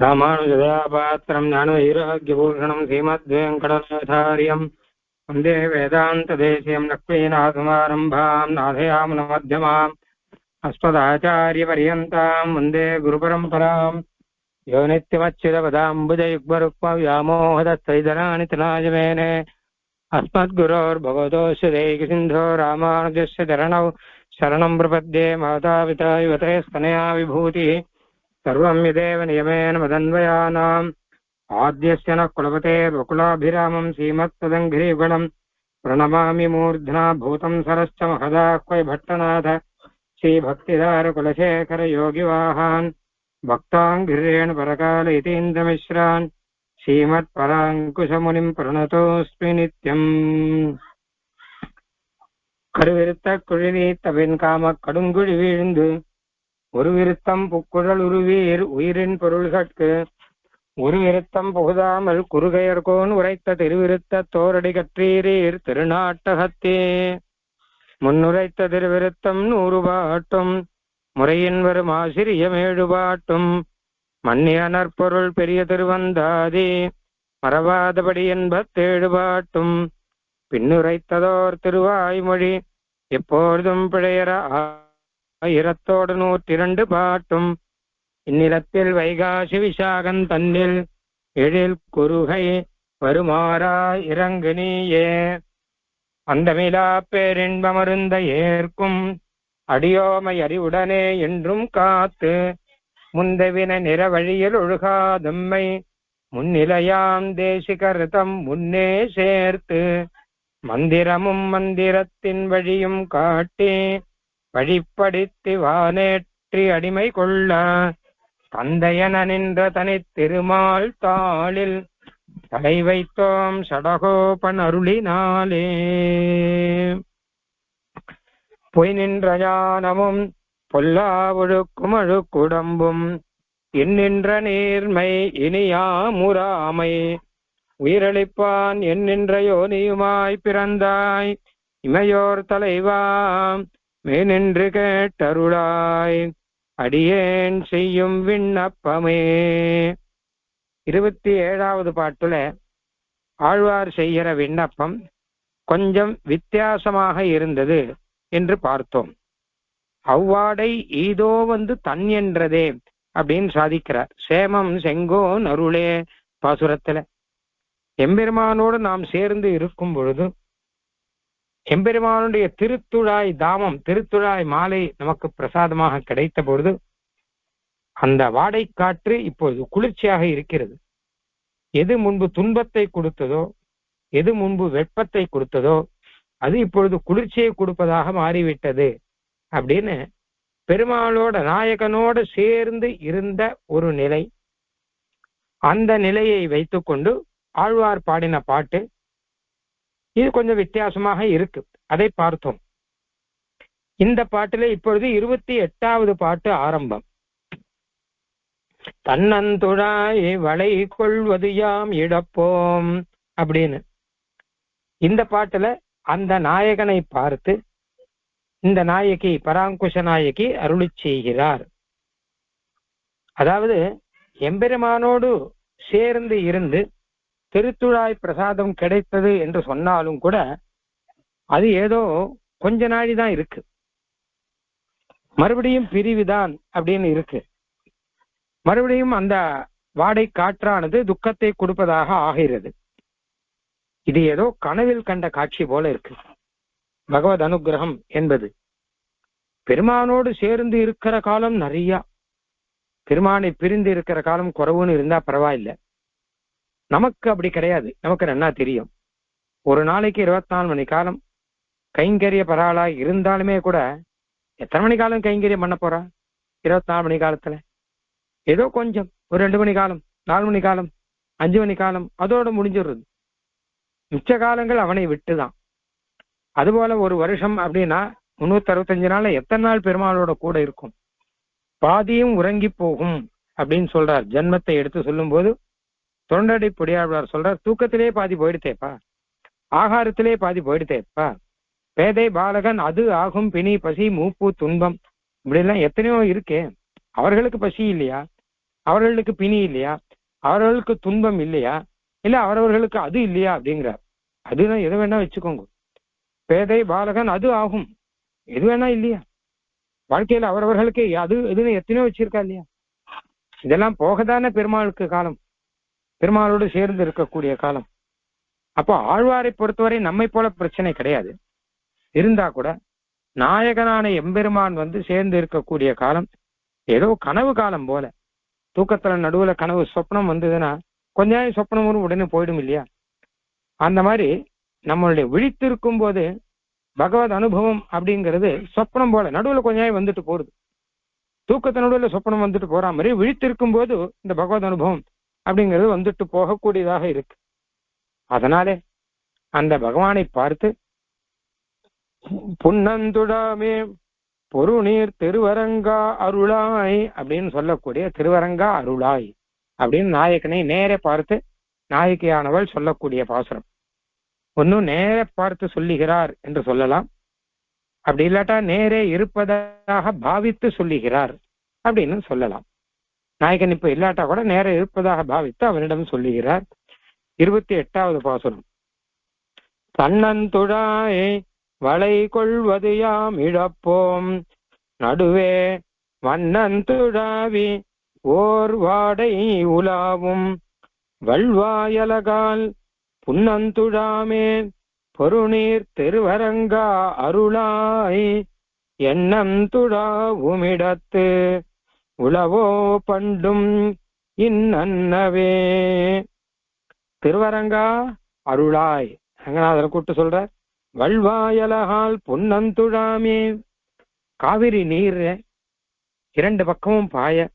ராமானுஜதயாபாத்திரம் ஞானவைராக்கியபூஷணம் ஸ்ரீமத்வேங்கடநாதாரியம் வந்தே வேதாந்ததேசியம் லக்ஷ்மீநாதசமாரம்பாம் நாதயாமுனமध्यமாம் அஸ்மதாச்சாரியபர்யந்தாம் வந்தே குருபரம்பராம் யோ நித்யமच्युतपदाम्बुजयुग्मरुक्मव्यामोहदत्तैतराणि तनाजमेने अस्मद्गुरोर्भगवतोऽस्य दैकसिन्धो रामानुजस्य चरणौ शरणं प्रपद्ये मातापिता युवतयस्तनया विभूतिः सर्वं यदेव नियमेन मदन्वयानाम् आद्यस्य नः कुलपते बकुलाभिरामं श्रीमत्पदङ्घ्रियुगलं प्रणमामि मूर्ध्ना भूतं सरश्च महदाह्वय भट्टनाथ श्रीभक्तिदारकुलशेखर योगिवाहान् भक्ताङ्घ्रिरेण परकाल यतीन्द्रमिश्रान् श्रीमत्पराङ्कुशमुनिं प्रणतोऽस्मि नित्यम् கருவிருத்த குழிநீத்தபின் காம கடுங்குழி வீழ்ந்து ஒரு விருத்தம் புக்குழல் உருவீர் உயிரின் பொருள்கட்கு ஒரு விருத்தம் புகுதாமல் குறுகையர்கோன் உரைத்த திருவிருத்த தோரடி கற்றீரீர் திருநாட்டகத்தே முன்னுரைத்த திருவிருத்தம் 100 பாட்டும் முறையின் வரும் ஆசிரியமேழு பாட்டும் மன்னிய நற்பொருள் பெரிய திருவந்தாதி மறவாதபடி 87 பாட்டும் பின்னுரைத்ததோர் திருவாய்மொழி எப்பொழுதும் பிழையற 1002 பாட்டும் இந்நிலத்தில் வைகாசி விசாகன் தன்னில் எழில் குறுகை வருமாறா இறங்கு நீயே அந்தமிலா பேரின்பமருந்த ஏற்கும் அடியோமை அறிவுடனே என்றும் காத்து முந்தவின நிறவழியில் ஒழுகாதம்மை முன்னிலையாம் தேசிகர்தம் முன்னே சேர்த்து மந்திரமும் மந்திரத்தின் வழியும் காட்டி வழிப்படுத்தி வானேற்றி அடிமை கொள்ள தந்தையன நின்ற தனி திருமால் தாளில் தலை வைத்தோம் சடகோபன் அருளினாலே பொய் நின்ற ஞானமும் பொல்லா ஒழுக்கும் அழுக்குடம்பும் எண்ணின்ற நீர்மை இனியாமுறாமை உயிரளிப்பான் எண்ணின்ற யோனியுமாய் பிறந்தாய் இமையோர் தலைவாம் மேனின்று கேட்டருளாய் அடியேன் செய்யும் விண்ணப்பமே 27வது பாட்டுல ஆழ்வார் செய்கிற விண்ணப்பம் கொஞ்சம் வித்தியாசமாக இருந்தது என்று பார்த்தோம். அவ்வாடை ஈதோ வந்து தன் என்றதே அப்படின்னு சாதிக்கிறார். சேமம் செங்கோன் அருளே பாசுரத்துல எம்பெருமானோடு நாம் சேர்ந்து இருக்கும் பொழுது எம்பெருமானுடைய திருத்துழாய் தாமம் திருத்துழாய் மாலை நமக்கு பிரசாதமாக கிடைத்த பொழுது அந்த வாடை காற்று இப்பொழுது குளிர்ச்சியாக இருக்கிறது. எது முன்பு துன்பத்தை கொடுத்ததோ எது முன்பு வெப்பத்தை கொடுத்ததோ அது இப்பொழுது குளிர்ச்சியை கொடுப்பதாக மாறிவிட்டது அப்படின்னு பெருமாளோட நாயகனோடு சேர்ந்து இருந்த ஒரு நிலை. அந்த நிலையை வைத்துக்கொண்டு ஆழ்வார் பாடின பாட்டு இது கொஞ்சம் வித்தியாசமாக இருக்கு. அதை பார்த்தோம். இந்த பாட்டிலே இப்பொழுது 28வது பாட்டு ஆரம்பம். தன்னந்துழாய் வளை கொள்வது யாம் இழப்போம் அப்படின்னு இந்த பாட்டுல அந்த நாயகனை பார்த்து இந்த நாயகி பராங்குஷ நாயகி அருளி செய்கிறார். அதாவது எம்பெருமானோடு சேர்ந்து இருந்து திருத்துழாய் பிரசாதம் கிடைத்தது என்று சொன்னாலும் கூட அது ஏதோ கொஞ்ச நாளிதான் இருக்கு, மறுபடியும் பிரிவுதான் அப்படின்னு இருக்கு. மறுபடியும் அந்த வாடை காற்றானது துக்கத்தை கொடுப்பதாக ஆகிறது. இது ஏதோ கனவில் கண்ட காட்சி போல இருக்கு. பகவத் அனுகிரகம் என்பது பெருமானோடு சேர்ந்து இருக்கிற காலம் நிறைய, பெருமானை பிரிந்து இருக்கிற காலம் குறைவுன்னு இருந்தா பரவாயில்லை. நமக்கு அப்படி கிடையாது. நமக்கு நல்லா தெரியும், ஒரு நாளைக்கு 24 மணி காலம் கைங்கரிய பராளா இருந்தாலுமே கூட எத்தனை மணி காலம் கைங்கரியம் பண்ண போறா? 24 மணி காலத்துல ஏதோ கொஞ்சம் ஒரு 2 மணி காலம் 4 மணி காலம் 5 மணி காலம் அதோட முடிஞ்சிடுறது. மிச்ச காலங்கள் அவனை விட்டுதான். அதுபோல ஒரு வருஷம் அப்படின்னா 365 நாள்ல எத்தனை நாள் பெருமாளோட கூட இருக்கும்? பாதியும் உறங்கி போகும் அப்படின்னு சொல்றார். ஜன்மத்தை எடுத்து சொல்லும் போது தொண்டடி பொடியாழ்வார் சொல்றார், தூக்கத்திலே பாதி போயிடுத்தேப்பா, ஆகாரத்திலே பாதி போயிடுத்தேப்பா, பேதை பாலகன் அது ஆகும் பிணி பசி மூப்பு துன்பம் இப்படி எல்லாம் எத்தனையோ இருக்கே, அவர்களுக்கு பசி இல்லையா? அவர்களுக்கு பிணி இல்லையா, அவர்களுக்கு துன்பம் இல்லையா, இல்ல அவரவர்களுக்கு அது இல்லையா அப்படிங்கிறார். அதுதான் எது வேணா வச்சுக்கோங்க, பேதை பாலகன் அது ஆகும், எது வேணா இல்லையா வாழ்க்கையில அவரவர்களுக்கு அது எதுன்னு எத்தனையோ வச்சிருக்கா இல்லையா. இதெல்லாம் போகதானே பெருமாளுக்கு காலம், பெருமாளோடு சேர்ந்து இருக்கக்கூடிய காலம். அப்போ ஆழ்வாரை பொறுத்தவரை நம்மை போல பிரச்சனை கிடையாது. இருந்தா கூட நாயகனான எம்பெருமான் சேர்ந்து இருக்கக்கூடிய காலம் ஏதோ கனவு காலம் போல. தூக்கத்துல நடுவுல கனவு சொப்னம் வந்ததுன்னா கொஞ்ச நேரம் சொப்னம் வரும், உடனே போயிடும் இல்லையா. அந்த மாதிரி நம்மளுடைய விழித்திருக்கும் போது பகவத் அனுபவம் அப்படிங்கிறது சொப்னம் போல நடுவுல கொஞ்ச நேரம் வந்துட்டு போடுது. தூக்கத்த நடுவுல சொப்னம் வந்துட்டு போற மாதிரி விழித்திருக்கும் போது இந்த பகவத் அனுபவம் அப்படிங்கிறது வந்துட்டு போகக்கூடியதாக இருக்கு. அதனாலே அந்த பகவானை பார்த்து புன்னந்துடாமே பொருநீர் திருவரங்கா அருளாய் அப்படின்னு சொல்லக்கூடிய திருவரங்கா அருளாய் அப்படின்னு நாயகனை நேர பார்த்து நாயகியானவள் சொல்லக்கூடிய பாசுரம். ஒன்னும் நேர பார்த்து சொல்லுகிறார் என்று சொல்லலாம், அப்படி இல்லாட்டா நேரே இருப்பதாக பாவித்து சொல்லுகிறார் அப்படின்னு சொல்லலாம். நாயகன் இப்ப இல்லாட்டா கூட நேர இருப்பதாக பாவித்து அவனிடம் சொல்லுகிறார். 28வது பாசுரம். தன்னந்துழாய் வளை கொள்வது யாம் இழப்போம் நடுவே வண்ணந்துழாவி ஓர் வாடை உலாவும் வல்வாயலகால் புன்னந்துழாமே பொருநீர் திருவரங்கா அருளாய் எண்ணம் துழாவுமிடத்து உளவோ பண்டும் இன்னவே. திருவரங்கா அருளாய் ரங்கநாதர் கூட்டு சொல்றார். வல்வாயலகால் பொன்னந்துழாமே, காவிரி நீர் 2 பக்கமும் பாய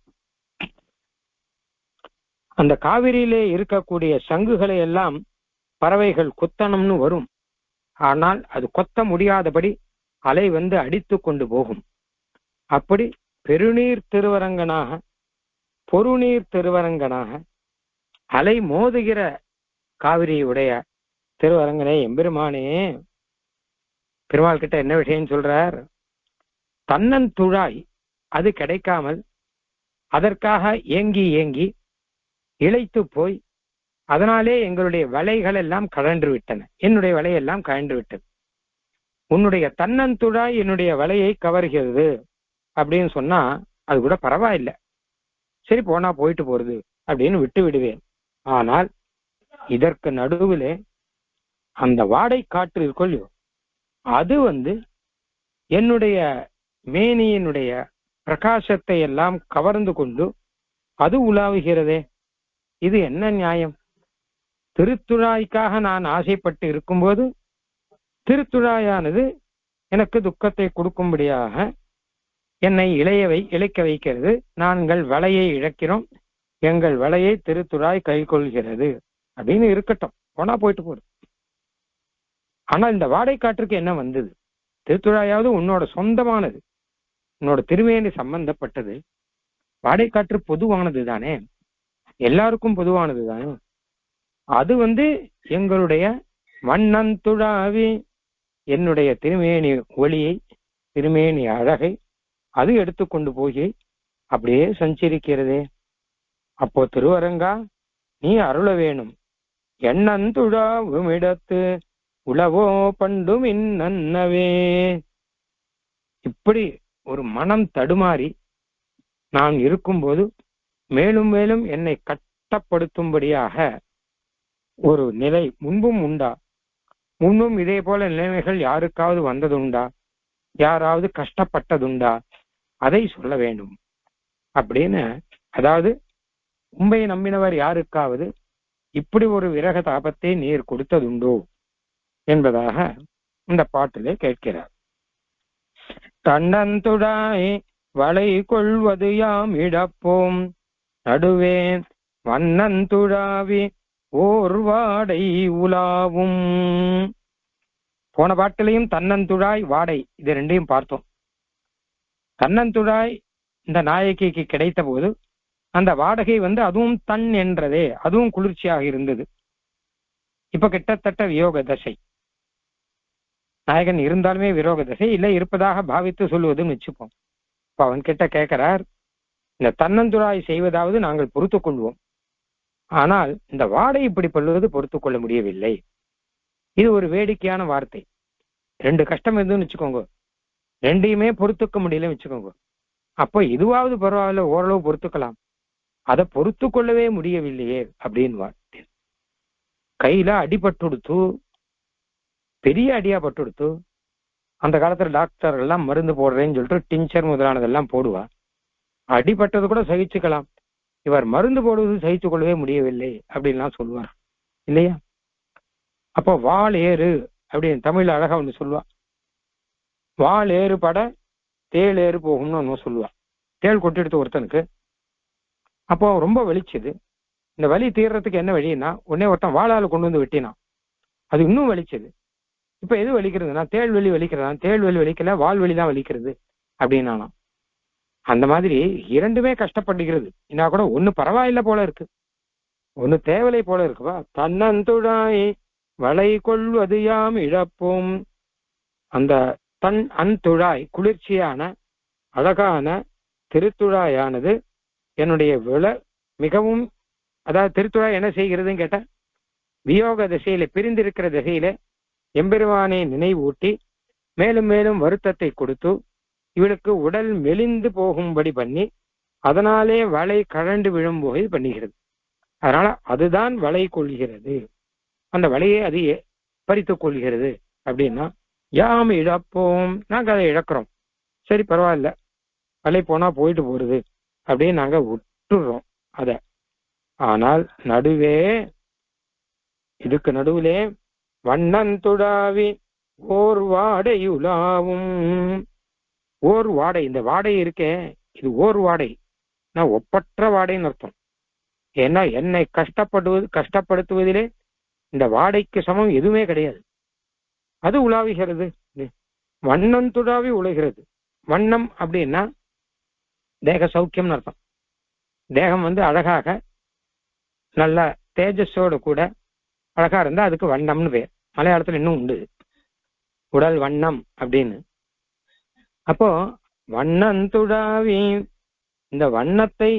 அந்த காவிரியிலே இருக்கக்கூடிய சங்குகளை எல்லாம் பறவைகள் கொத்தணும்னு வரும். ஆனால் அது கொத்த முடியாதபடி அலை அடித்து கொண்டு போகும். அப்படி பெருநீர் திருவரங்கனாக பொருநீர் திருவரங்கனாக அலை மோதுகிற காவிரியுடைய திருவரங்கனே எம்பெருமானே. பெருமாள் கிட்ட என்ன விஷயம் சொல்றார்? தன்னந்துழாய் அது கிடைக்காமல் அதற்காக ஏங்கி ஏங்கி இளைத்து போய் அதனாலே எங்களுடைய வலைகள் எல்லாம் கழன்று விட்டன, என்னுடைய வலையெல்லாம் கழன்று விட்டது. உன்னுடைய தன்னந்துழாய் என்னுடைய வலையை கவர்கிறது அப்படின்னு சொன்னா அது கூட பரவாயில்லை, சரி போனா போயிட்டு போறது அப்படின்னு விட்டு விடுவேன். ஆனால் இதற்கு நடுவிலே அந்த வாடை காற்று இருக்கொள்ளியோ அது என்னுடைய மேனியினுடைய பிரகாசத்தை எல்லாம் கவர்ந்து கொண்டு அது உலாவுகிறதே, இது என்ன நியாயம்? திருத்துழாய்க்காக நான் ஆசைப்பட்டு இருக்கும்போது திருத்துழாயானது எனக்கு துக்கத்தை கொடுக்கும்படியாக என்னை இழைக்க வைக்கிறது. நாங்கள் வலையை இழக்கிறோம், எங்கள் வலையை திருத்துழாய் கை கொள்கிறது அப்படின்னு இருக்கட்டும், போனா போயிட்டு போகுது. ஆனா இந்த வாடை காற்றுக்கு என்ன வந்தது? திருத்துழாயாவது உன்னோட சொந்தமானது, உன்னோட திருமேனி சம்பந்தப்பட்டது. வாடை காற்று பொதுவானது தானே, எல்லாருக்கும் பொதுவானது தானே. அது எங்களுடைய வண்ணந்துழாவி என்னுடைய திருமேனி ஒளியை திருமேனி அழகை அது எடுத்துக்கொண்டு போய் அப்படியே சஞ்சரிக்கிறதே. அப்போ திருவரங்கா நீ அருள வேணும். எண்ணந்துழாவுமிடத்து உளவோ பண்டும் இன்னவே. இப்படி ஒரு மனம் தடுமாறி நான் இருக்கும்போது மேலும் மேலும் என்னை கட்டப்படுத்தும்படியாக ஒரு நிலை முன்பும் உண்டா? முன்பும் இதே போல நிலைமைகள் யாருக்காவது வந்ததுண்டா? யாராவது கஷ்டப்பட்டதுண்டா? அதை சொல்ல வேண்டும் அப்படின்னு. அதாவது உண்மையை நம்பினவர் யாருக்காவது இப்படி ஒரு விரக தாபத்தை நீர் கொடுத்ததுண்டோ என்பதாக இந்த பாட்டிலே கேட்கிறார். தன்னந்துழாய் வளை கொள்வது யாம் இழப்போம் நடுவே வண்ணந்துழாவி ஓர் வாடை உலாவும். போன பாட்டிலையும் தன்னந்துழாய் வாடை இது ரெண்டையும் பார்த்தோம். தன்னந்துழாய் இந்த நாயகிக்கு கிடைத்த போது அந்த வாடகை அதுவும் தன் என்றதே, அதுவும் குளிர்ச்சியாக இருந்தது. இப்ப கிட்டத்தட்ட வியோக தசை, நாயகன் இருந்தாலுமே விரோக தசை இல்லை இருப்பதாக பாவித்து சொல்லுவதுன்னு வச்சுப்போம். இப்ப அவன் கிட்ட கேட்கிறார், இந்த தன்னந்துழாய் செய்வதாவது நாங்கள் பொறுத்துக் கொள்வோம். ஆனால் இந்த வாடை இப்படி பண்ணுவது பொறுத்துக் கொள்ள முடியவில்லை. இது ஒரு வேடிக்கையான வார்த்தை. ரெண்டு கஷ்டம் எதுன்னு வச்சுக்கோங்க, ரெண்டையுமே பொறுத்துக்க முடியலன்னு வச்சுக்கோங்க. அப்போ இதுவாவது பரவாயில்ல, ஓரளவு பொறுத்துக்கலாம். அதை பொறுத்து கொள்ளவே முடியவில்லையே அப்படின்னு வார்த்தை. கையில அடிபட்டுடுத்து, பெரிய அடியா பட்டுடுத்து. அந்த காலத்துல டாக்டர் எல்லாம் மருந்து போடுறேன்னு சொல்லிட்டு டிஞ்சர் முதலானதெல்லாம் போடுவா. அடிபட்டது கூட சகிச்சுக்கலாம், இவர் மருந்து போடுவது சகிச்சு கொள்ளவே முடியவில்லை அப்படின்லாம் சொல்லுவார் இல்லையா? அப்போ வாள் ஏறு அப்படின்னு தமிழ்ல அழகா ஒண்ணு சொல்லுவா. வாள் ஏறு பட தேள் ஏறு போகும்னு ஒன்னு சொல்லுவா. தேள் கொட்டிடுத்து ஒருத்தனுக்கு. அப்போ ரொம்ப வலிச்சுது. இந்த வலி தீர்றதுக்கு என்ன வழின்னா, உடனே ஒருத்தன் வாளால் கொண்டு வந்து வெட்டினான். அது இன்னும் வலிச்சது. இப்ப எது வலிக்கிறதுனா, தேள் வெளி வலிக்கிறதா? தேள் வெளி வலிக்கல, வால் வெளி தான் வலிக்கிறது அப்படின்னானா. அந்த மாதிரி இரண்டுமே கஷ்டப்படுகிறது. என்ன கூட ஒண்ணு பரவாயில்ல போல இருக்கு, ஒண்ணு தேவலை போல இருக்குவா. தன்னந்துழாய் வளை கொள்வது யாம் இழப்போம். அந்த தன் அந்துழாய் குளிர்ச்சியான அழகான திருத்துழாயானது என்னுடைய மிகவும், அதாவது திருத்துழாய் என்ன செய்கிறதுன்னு கேட்ட, வியோக திசையில பிரிந்திருக்கிற திசையில எம்பெருமானை நினைவூட்டி மேலும் மேலும் வருத்தத்தை கொடுத்து இவளுக்கு உடல் மெலிந்து போகும்படி பண்ணி அதனாலே வளை கழண்டு விழும்போது பண்ணுகிறது. அதனால அதுதான் வளை கொள்கிறது, அந்த வலையை அது பறித்துக் கொள்கிறது. அப்படின்னா யாம் இழப்போம், நாங்க அதை இழக்கிறோம். சரி பரவாயில்ல, வலை போனா போயிட்டு போறது அப்படின்னு நாங்க விட்டுடுறோம் அத. ஆனால் நடுவே, இதுக்கு நடுவிலே வண்ணந்துழாவி ஓர் வாடையுலாவும். ஓர் வாடை, இந்த வாடை இருக்கே இது ஓர் வாடை, நான் ஒப்பற்ற வாடைன்னு அர்த்தம். ஏன்னா என்னை கஷ்டப்படுத்துவதிலே இந்த வாடைக்கு சமம் எதுவுமே கிடையாது. அது உலாவுகிறது. வண்ணந்துழாவி உழைகிறது. வண்ணம் அப்படின்னா தேக சௌக்கியம்னு அர்த்தம். தேகம் அழகாக நல்ல தேஜஸோடு கூட அழகா இருந்தா அதுக்கு வண்ணம்னு பேர். மலையாளத்துல இன்னும் உண்டு உடல் வண்ணம் அப்படின்னு. அப்போ வண்ணந்துழாவி இந்த வண்ணத்தை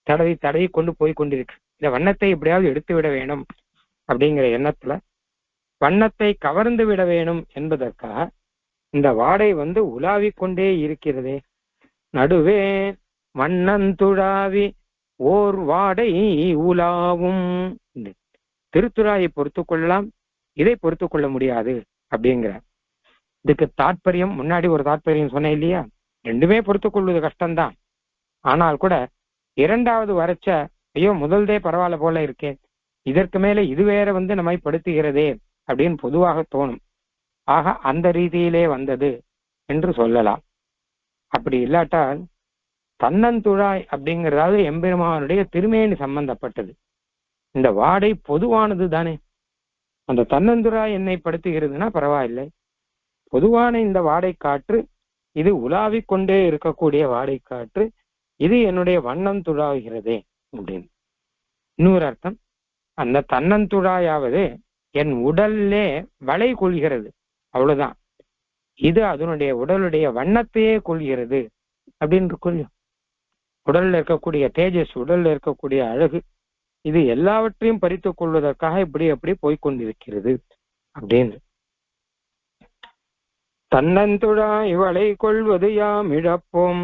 தடவி தடவி கொண்டு போய் கொண்டிருக்கு. இந்த வண்ணத்தை எப்படியாவது எடுத்து விட வேணும் அப்படிங்கிற எண்ணத்துல, வண்ணத்தை கவர்ந்து விட வேணும் என்பதற்காக இந்த வாடை உலாவிக் கொண்டே இருக்கிறதே. நடுவே வண்ணந்துழாவி ஓர் வாடை உலாவும். திருத்துழாயை பொறுத்து கொள்ளலாம், இதை பொறுத்து கொள்ள முடியாது அப்படிங்கிற. இதுக்கு தாற்பயம், முன்னாடி ஒரு தாற்பயம் சொன்னேன் இல்லையா, ரெண்டுமே பொறுத்து கொள்வது கஷ்டம்தான். ஆனால் கூட இரண்டாவது வரைச்ச ஐயோ முதல்தே பரவாயில்ல போல இருக்கே, இதற்கு மேல இது வேற நம்மை படுத்துகிறதே அப்படின்னு பொதுவாக தோணும். ஆக அந்த ரீதியிலே வந்தது என்று சொல்லலாம். அப்படி இல்லாட்டால் தன்னந்துழாய் அப்படிங்கிறதாவது எம்பெருமானுடைய திருமேனி சம்பந்தப்பட்டது. இந்த வாடை பொதுவானது தானே. அந்த தன்னந்துழாய் என்னை படுத்துகிறதுனா பரவாயில்லை, பொதுவான இந்த வாடை காற்று, இது உலாவிக் கொண்டே இருக்கக்கூடிய வாடை காற்று, இது என்னுடைய வண்ணம் துழாவுகிறதே அப்படின்னு. இன்னொரு அர்த்தம், அந்த தன்னந்துழாயாவது என் உடல்லே வளை கொள்கிறது, அவ்வளவுதான். இது அதனுடைய உடலுடைய வண்ணத்தையே கொள்கிறது அப்படின்னு கொள்ளும். உடல்ல இருக்கக்கூடிய தேஜஸ், உடல்ல இருக்கக்கூடிய அழகு, இது எல்லாவற்றையும் பறித்துக் கொள்வதற்காக இப்படி அப்படி போய்கொண்டிருக்கிறது அப்படின்னு. தன்னந்துழாய் வளை கொள்வது யாம் இழப்போம்.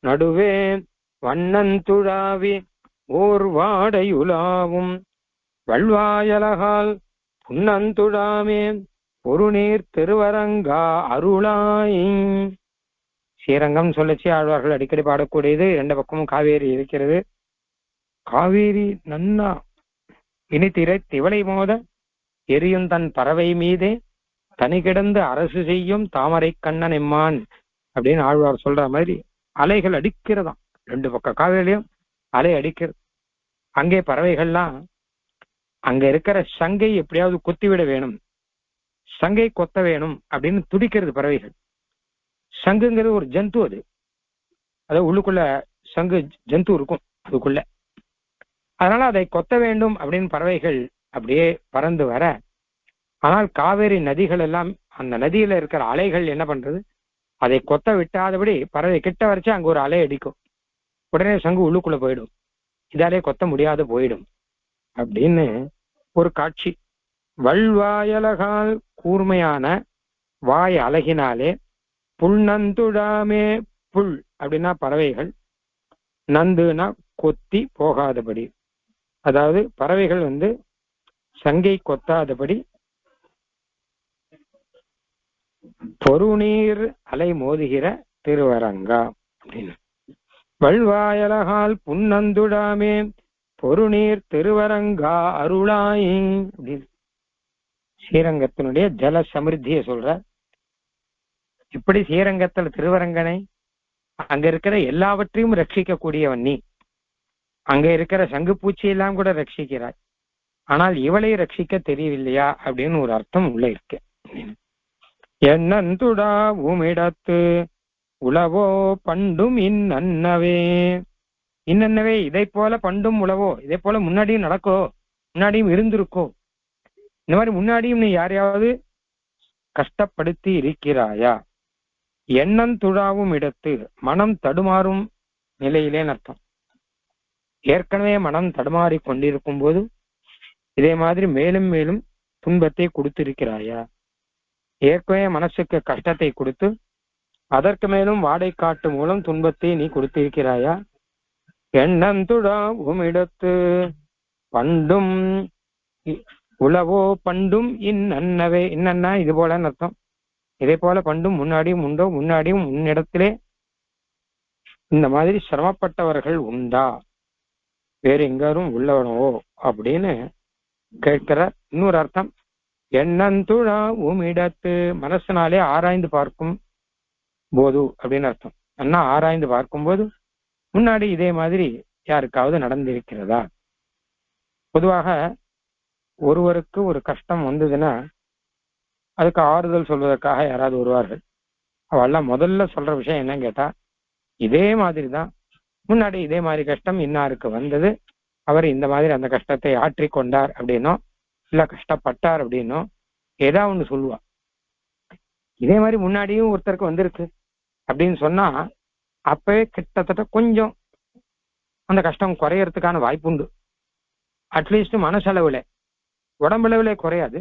நடுவே வண்ணந்துழாவி ஓர் வாடையுலாவும். வல்வாயலகால் புன்னந்துழாமே பொருநீர் திருவரங்கா அருளாய். ஸ்ரீரங்கம் சொல்லச்சு ஆழ்வார்கள் அடிக்கடி பாடக்கூடியது. இரண்டு பக்கமும் காவேரி இருக்கிறது. காவேரி நன்னா இனித்திரை திவளை மோத எரியும் தன் பறவை மீதே தனி கிடந்து அரசு செய்யும் தாமரை கண்ணன் எம்மான் அப்படின்னு ஆழ்வார் சொல்ற மாதிரி அலைகள் அடிக்கிறதாம். ரெண்டு பக்கம் காவேரியும் அலை அடிக்கிறது. அங்கே பறவைகள்லாம் அங்க இருக்கிற சங்கை எப்படியாவது கொத்திவிட வேணும், சங்கை கொத்த வேணும் அப்படின்னு துடிக்கிறது பறவைகள். சங்குங்கிறது ஒரு ஜந்து, அது உள்ளுக்குள்ள சங்கு ஜந்து இருக்கும் அதுக்குள்ள. அதனால அதை கொத்த வேண்டும் அப்படின்னு பறவைகள் அப்படியே பறந்து வர, ஆனால் காவேரி நதிகள் எல்லாம், அந்த நதியில இருக்கிற அலைகள் என்ன பண்றது, அதை கொத்த விட்டாதபடி பறவை கிட்ட வரைச்சு அங்க ஒரு அலை அடிக்கும். உடனே சங்கு உள்ளுக்குள்ள போயிடும், இதாலே கொத்த முடியாது போயிடும் அப்படின்னு ஒரு காட்சி. வல்வாயலகால் கூர்மையான வாய் அழகினாலே புல்நந்துடாமே, புல் அப்படின்னா பறவைகள், நந்துனா கொத்தி போகாதபடி, அதாவது பறவைகள் சங்கை கொத்தாதபடி பொருநீர் அலை மோதுகிற திருவரங்கா அப்படின்னு. வல்வாயலகால் புன்னந்துடாமே பொருநீர் திருவரங்கா அருளாய் அப்படின்னு ஸ்ரீரங்கத்தினுடைய ஜல சமிருத்தியை சொல்ற. இப்படி ஸ்ரீரங்கத்துல திருவரங்கனை அங்க இருக்கிற எல்லாவற்றையும் ரட்சிக்க கூடியவன் நீ. அங்க இருக்கிற சங்கு பூச்சி எல்லாம் கூட ரட்சிக்கிறாய், ஆனால் இவளை ரட்சிக்க தெரியவில்லையா அப்படின்னு ஒரு அர்த்தம் உள்ள இருக்கு. என்னந்துடா உமிடத்து உளவோ பண்டும் இன்னவே, இன்னவே இதை போல பண்டும் உளவோ, இதே போல முன்னாடியும் நடக்கோ, முன்னாடியும் இருந்திருக்கோ, இந்த மாதிரி முன்னாடியும் நீ யாரையாவது கஷ்டப்படுத்தி இருக்கிறாயா? எண்ணந்துழாவும் இடத்து, மனம் தடுமாறும் நிலையிலேன்னு அர்த்தம். ஏற்கனவே மனம் தடுமாறி கொண்டிருக்கும் போது இதே மாதிரி மேலும் மேலும் துன்பத்தை கொடுத்திருக்கிறாயா? ஏற்கனவே மனசுக்கு கஷ்டத்தை கொடுத்து அதற்கு மேலும் வாடை காட்டு மூலம் துன்பத்தை நீ கொடுத்திருக்கிறாயா? எண்ணந்துழாவும் இடத்து பண்டும் உளவோ பண்டும் இன்னவே, இன்னன்னா இது போலன்னு அர்த்தம். இதே போல பண்டும் முன்னாடியும் உண்டோ, முன்னாடியும் உன்னிடத்திலே இந்த மாதிரி சிரமப்பட்டவர்கள் உண்டா, வேறு எங்காரும் உள்ளவனவோ அப்படின்னு கேட்கிற. இன்னொரு அர்த்தம் எண்ணந்துழா உமிடத்து, மனசினாலே ஆராய்ந்து பார்க்கும் போது அப்படின்னு அர்த்தம். அண்ணா ஆராய்ந்து பார்க்கும்போது முன்னாடி இதே மாதிரி யாருக்காவது நடந்திருக்கிறதா? பொதுவாக ஒருவருக்கு ஒரு கஷ்டம் வந்ததுன்னா அதுக்கு ஆறுதல் சொல்வதற்காக யாராவது வருவார்கள். அவெல்லாம் முதல்ல சொல்ற விஷயம் என்னன்னு கேட்டா, இதே மாதிரிதான் முன்னாடி இதே மாதிரி கஷ்டம் இன்னாருக்கு வந்தது, அவர் இந்த மாதிரி அந்த கஷ்டத்தை ஆற்றிக்கொண்டார் அப்படின்னோ இல்ல கஷ்டப்பட்டார் அப்படின்னோ ஏதாவது ஒண்ணு சொல்லுவா. இதே மாதிரி முன்னாடியும் ஒருத்தருக்கு வந்திருக்கு அப்படின்னு சொன்னா அப்பவே கிட்டத்தட்ட கொஞ்சம் அந்த கஷ்டம் குறையறதுக்கான வாய்ப்புண்டு. அட்லீஸ்ட் மனசளவுல, உடம்பளவுல குறையாது,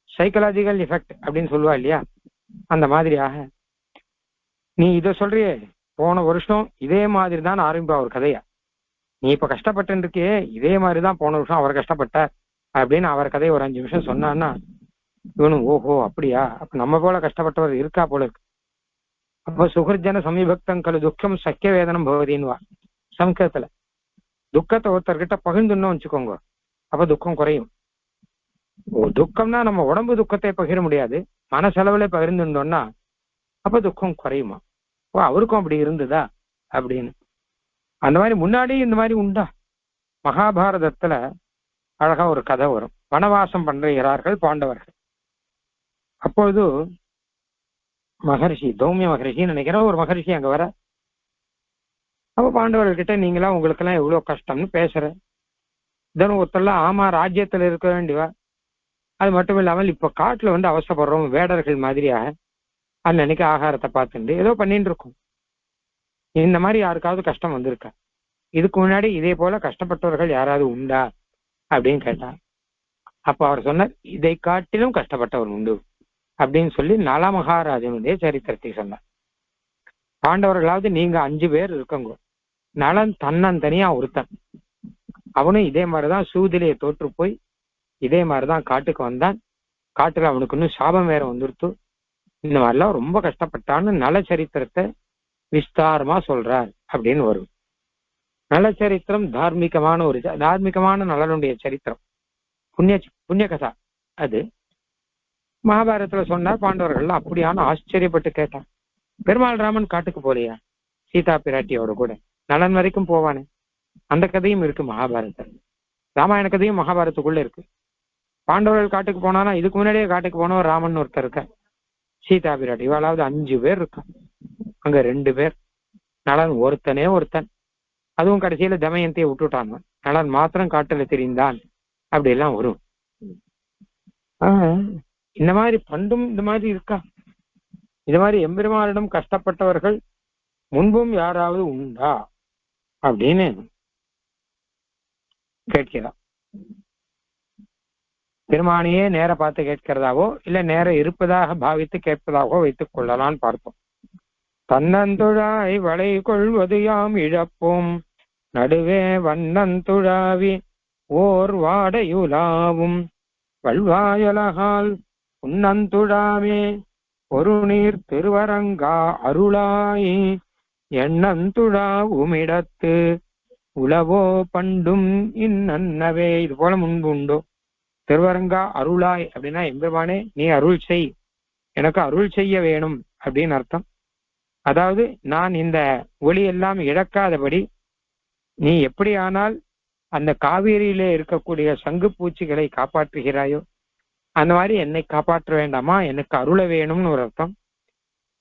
சைக்கலாஜிக்கல் எஃபெக்ட் அப்படின்னு சொல்லுவா இல்லையா, அந்த மாதிரியாக நீ இதை சொல்றியே, போன வருஷம் இதே மாதிரி தான் ஆரம்பிப்பா ஒரு கதையா. நீ இப்ப கஷ்டப்பட்டு இருக்கியே, இதே மாதிரிதான் போன வருஷம் அவர் கஷ்டப்பட்டார் அப்படின்னு அவர் கதையை ஒரு 5 நிமிஷம் சொன்னான்னா இவனும் ஓஹோ அப்படியா, அப்ப நம்ம போல கஷ்டப்பட்டவர் இருக்கா போல இருக்கு. அப்போ சுகர்ஜன சமீபக்தம் கலு துக்கம் சக்கிய வேதனம் பகவதின்வா சம்ஸ்கிருதத்துல. துக்கத்தை ஒருத்தர்கிட்ட பகிர்ந்துன்னு வச்சுக்கோங்க, அப்ப துக்கம் குறையும். துக்கம்னா நம்ம உடம்பு துக்கத்தை பகிர முடியாது, மனசளவுல பகிர்ந்துட்டோம்னா அப்ப துக்கம் குறையுமா? ஓ அவருக்கும் அப்படி இருந்ததா அப்படின்னு. அந்த மாதிரி முன்னாடி இந்த மாதிரி உண்டா? மகாபாரதத்துல அழகா ஒரு கதை வரும். வனவாசம் பண்றார்கள் பாண்டவர்கள். அப்பொழுது மகர்ஷி, தௌமிய மகர்ஷின்னு நினைக்கிற ஒரு மகர்ஷி அங்க வர. அப்ப பாண்டவர்கிட்ட நீங்களா உங்களுக்கு எல்லாம் எவ்வளவு கஷ்டம்னு பேசுற. இதன் ஒருத்தர்லாம் ஆமா ராஜ்யத்துல இருக்க வேண்டியவா, அது மட்டும் இல்லாமல் இப்ப காட்டுல அவசப்படுறோம் வேடர்கள் மாதிரியாக அன்னைக்கு ஆகாரத்தை பார்த்துட்டு ஏதோ பண்ணிட்டு இருக்கோம். இந்த மாதிரி யாருக்காவது கஷ்டம் வந்திருக்கா? இதுக்கு முன்னாடி இதே போல கஷ்டப்பட்டவர்கள் யாராவது உண்டா அப்படின்னு கேட்டா, அப்ப அவர் சொன்னார் இதை காட்டிலும் கஷ்டப்பட்டவர் உண்டு அப்படின்னு சொல்லி நல மகாராஜனுடைய சரித்திரத்தை சொன்னார். பாண்டவர்களாவது நீங்க 5 பேர் இருக்கங்க, நலன் தன்னந்தனியா ஒருத்தன், அவனும் இதே மாதிரிதான் சூதிலேயே தோற்று போய் இதே மாதிரிதான் காட்டுக்கு வந்தான். காட்டுல அவனுக்கு இன்னும் சாபம் வேற வந்துருத்து. இந்த மாதிரிலாம் ரொம்ப கஷ்டப்பட்டான்னு நல சரித்திரத்தை விஸ்தாரமா சொல்றார் அப்படின்னு வரும். நல சரித்திரம் தார்மீகமான ஒரு தார்மீகமான நலனுடைய சரித்திரம், புண்ணிய கதா. அது மகாபாரதத்துல சொன்னார். பாண்டவர்கள்லாம் அப்படியான ஆச்சரியப்பட்டு கேட்டான், பெருமாள் ராமன் காட்டுக்கு போலையா சீதா பிராட்டியோட கூட? நலன் வரைக்கும் போவானே, அந்த கதையும் இருக்கு மகாபாரதத்துல. ராமாயண கதையும் மகாபாரதத்துக்குள்ள இருக்கு. பாண்டவர்கள் காட்டுக்கு போனானா இதுக்கு முன்னாடியே காட்டுக்கு போனவர் ராமன் ஒருத்தர் இருக்க, சீதா பிராட்டி இவாளாவது 5 பேர் இருக்கான். அங்க 2 பேர், நலன் ஒருத்தனே ஒருத்தன். அதுவும் கடைசியில தமயந்தியை விட்டுட்டாங்க, நலன் மாத்திரம் காட்டுல தெரிந்தான். அப்படி எல்லாம் வரும். இந்த மாதிரி பண்டும் இந்த மாதிரி இருக்கா? இந்த மாதிரி எம்பெருமானிடம் கஷ்டப்பட்டவர்கள் முன்பும் யாராவது உண்டா அப்படின்னு கேட்கிறார். பெருமானையே நேர பார்த்து கேட்கிறதாவோ இல்ல நேர இருப்பதாக பாவித்து கேட்பதாகவோ வைத்துக் கொள்ளலான்னு பார்த்தோம். தன்னந்துழாய் வளை கொள்வது யாம் இழப்போம் நடுவே வண்ணந்துழாவி ஓர் வாடையுலாவும் வல்வாயலகால் உன்னந்துழாமே ஒரு நீர் திருவரங்கா அருளாய் எண்ணந்துழா உமிடத்து உளவோ பண்டும் இன்னவே. இது போல முன்பு உண்டோ? திருவரங்கா அருளாய் அப்படின்னா எம்பெருமானே நீ அருள் செய், எனக்கு அருள் செய்ய வேணும் அப்படின்னு அர்த்தம். அதாவது நான் இந்த ஒளி எல்லாம் இழக்காதபடி நீ எப்படி ஆனால் அந்த காவேரியிலே இருக்கக்கூடிய சங்கு பூச்சிகளை காப்பாற்றுகிறாயோ அந்த மாதிரி என்னை காப்பாற்ற வேண்டாமா, எனக்கு அருள வேணும்னு ஒரு அர்த்தம்.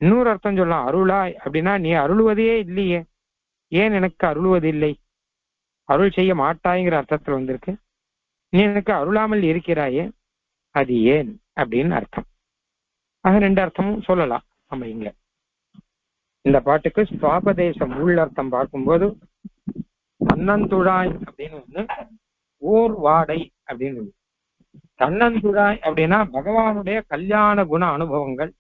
இன்னொரு அர்த்தம் சொல்லலாம், அருளாய் அப்படின்னா நீ அருள்வதே இல்லையே, ஏன் எனக்கு அருள்வது இல்லை, அருள் செய்ய மாட்டாய்ங்கிற அர்த்தத்துல வந்திருக்கு. நீ எனக்கு அருளாமல் இருக்கிறாயே அது ஏன் அப்படின்னு அர்த்தம். ஆக ரெண்டு அர்த்தமும் சொல்லலாம் நம்ம இங்க. இந்த பாட்டுக்கு சுவாபதேசம் உள்ளர்த்தம் பார்க்கும்போது தன்னந்துழாய் அப்படின்னு ஒண்ணு, ஓர் வாடை அப்படின்னு ஒண்ணு. தன்னந்துழாய் அப்படின்னா பகவானுடைய கல்யாண குண அனுபவங்கள்,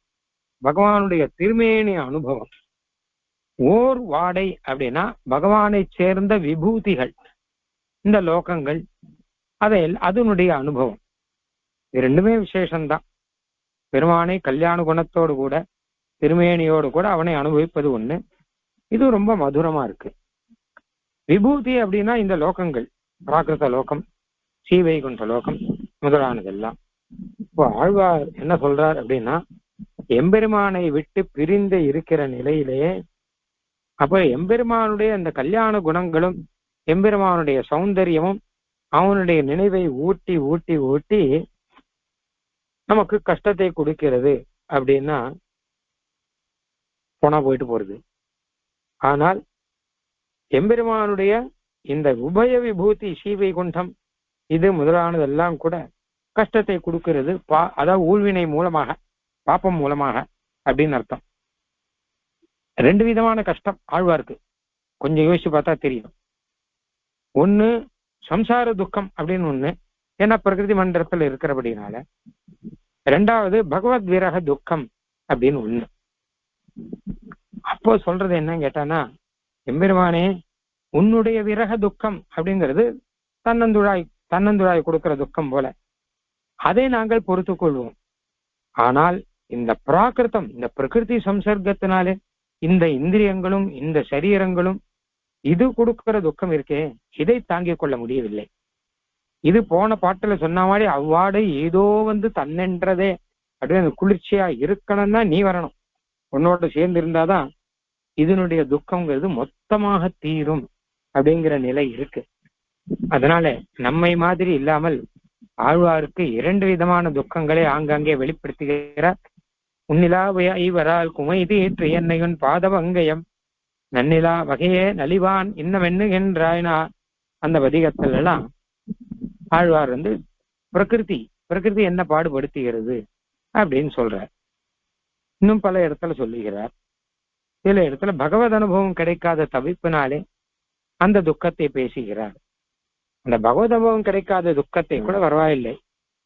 பகவானுடைய திருமேனி அனுபவம். ஓர் வாடை அப்படின்னா பகவானை சேர்ந்த விபூதிகள், இந்த லோகங்கள், அதனுடைய அனுபவம். இது ரெண்டுமே விசேஷம்தான். பெருமானை கல்யாண குணத்தோடு கூட திருமேனியோடு கூட அவனை அனுபவிப்பது ஒண்ணு, இது ரொம்ப மதுரமா இருக்கு. விபூதி அப்படின்னா இந்த லோகங்கள், பிராகிருத லோகம், ஸ்ரீவைகுண்ட லோகம் முதலானதெல்லாம். இப்போ ஆழ்வார் என்ன சொல்றார் அப்படின்னா, எம்பெருமானை விட்டு பிரிந்து இருக்கிற நிலையிலேயே அப்ப எம்பெருமானுடைய அந்த கல்யாண குணங்களும் எம்பெருமானுடைய சௌந்தரியமும் அவனுடைய நினைவை ஊட்டி ஊட்டி ஊட்டி நமக்கு கஷ்டத்தை கொடுக்கிறது அப்படின்னா போனா போயிட்டு போறது. ஆனால் எம்பெருமானுடைய இந்த உபய விபூதி ஸ்ரீவைகுண்டம் இது முதலானதெல்லாம் கூட கஷ்டத்தை கொடுக்கிறது, அதாவது ஊழ்வினை மூலமாக, பாப்பம் மூலமாக அப்படின்னு அர்த்தம். ரெண்டு விதமான கஷ்டம் ஆழ்வாருக்கு கொஞ்சம் யோசிச்சு பார்த்தா தெரியும். ஒண்ணு சம்சார துக்கம் அப்படின்னு ஒண்ணு, ஏன்னா பிரகிருதி மண்டலத்துல இருக்கிறபடினால. ரெண்டாவது பகவத் விரக துக்கம் அப்படின்னு ஒண்ணு. அப்போ சொல்றது என்னன்னு கேட்டானா, எம்பெருமானே உன்னுடைய விரக துக்கம் அப்படிங்கிறது தன்னந்துழாய் கொடுக்கிற துக்கம் போல, அதை நாங்கள் பொறுத்து கொள்வோம். ஆனால் இந்த பிராகிருதம், இந்த பிரகிருதி சம்சர்க்கத்தினாலே இந்த இந்திரியங்களும் இந்த சரீரங்களும் இது கொடுக்கிற துக்கம் இருக்கே, இதை தாங்கிக் கொள்ள முடியவில்லை. இது போன பாட்டுல சொன்ன மாதிரி அவ்வாடு ஏதோ தன்னென்றதே அப்படின்னு குளிர்ச்சியா இருக்கணும்னா நீ வரணும், உன்னோட சேர்ந்து இருந்தாதான் இதனுடைய துக்கம்ங்கிறது மொத்தமாக தீரும் அப்படிங்கிற நிலை இருக்கு. அதனால நம்மை மாதிரி இல்லாமல் ஆழ்வாருக்கு இரண்டு விதமான துக்கங்களை ஆங்காங்கே வெளிப்படுத்துகிறார். உன்னிலா ஐவரால் குமை தீற்று என்னையுன் பாதவங்கயம் நன்னிலா வகையே நலிவான் இன்னமென்னுகின்றாய்னா அந்த வதிகத்தில் எல்லாம் ஆழ்வார் பிரகிருதி என்ன பாடுபடுத்துகிறது அப்படின்னு சொல்றார். இன்னும் பல இடத்துல சொல்லுகிறார். சில இடத்துல பகவத் அனுபவம் கிடைக்காத தவிப்பினாலே அந்த துக்கத்தை பேசுகிறார். அந்த பகவத் அனுபவம் கிடைக்காத துக்கத்தை கூட பரவாயில்லை,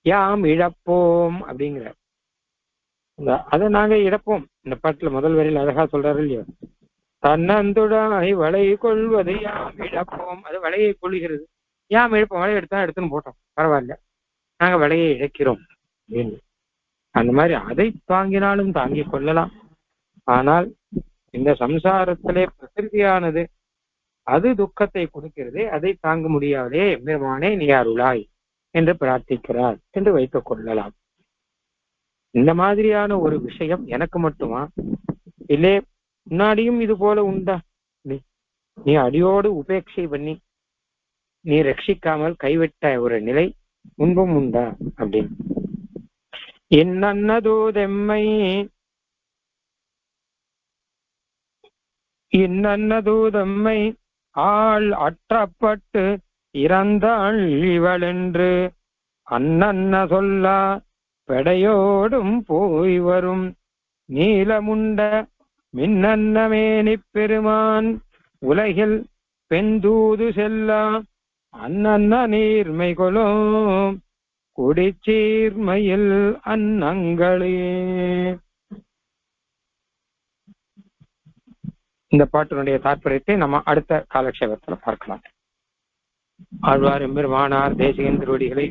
யாம் இழப்போம் அப்படிங்கிறார். அதை நாங்க இழப்போம். இந்த பாட்டுல முதல் வரையில் அழகா சொல்றாரு இல்லையோ, தன்னந்துடாய் வளை கொள்வது யாம் இழப்போம். அது வளையை கொள்கிறது, யாம் இழப்போம். வளையை எடுத்துன்னு போட்டோம், பரவாயில்ல, நாங்க வளையை இழக்கிறோம் அப்படின்னு. அந்த மாதிரி அதை தாங்கினாலும் தாங்கிக் கொள்ளலாம். ஆனால் இந்த சம்சாரத்திலே பிரகிருதியானது அது துக்கத்தை கொடுக்கிறது, அதை தாங்க முடியாதே எம்பெருமானே நீ அருளாய் என்று பிரார்த்திக்கிறார் என்று வைத்துக் கொள்ளலாம். இந்த மாதிரியான ஒரு விஷயம் எனக்கு மட்டுமா, இல்லே முன்னாடியும் இது போல உண்டா? நீ அடியோடு உபேட்சை பண்ணி நீ ரட்சிக்காமல் கைவிட்ட ஒரு நிலை முன்பும் உண்டா அப்படின்னு. இன்னன்னதூதம்மை ஆள் அற்றப்பட்டு இறந்தாள் இவளென்று அன்னன்ன சொல்லா பெடையோடும் போய் வரும் நீலமுண்ட மின்னன்னமேனி பெருமான் உலகில் பெண்தூது செல்ல அன்னன்ன நீர்மை கொலும் குடிச்சீர்மையில் அன்னங்களே. இந்த பாட்டினுடைய தாற்பயத்தை நம்ம அடுத்த காலக்ஷேபத்துல பார்க்கலாம். ஆழ்வார் எம்பெருமானார் தேசிகன் திருவடிகளை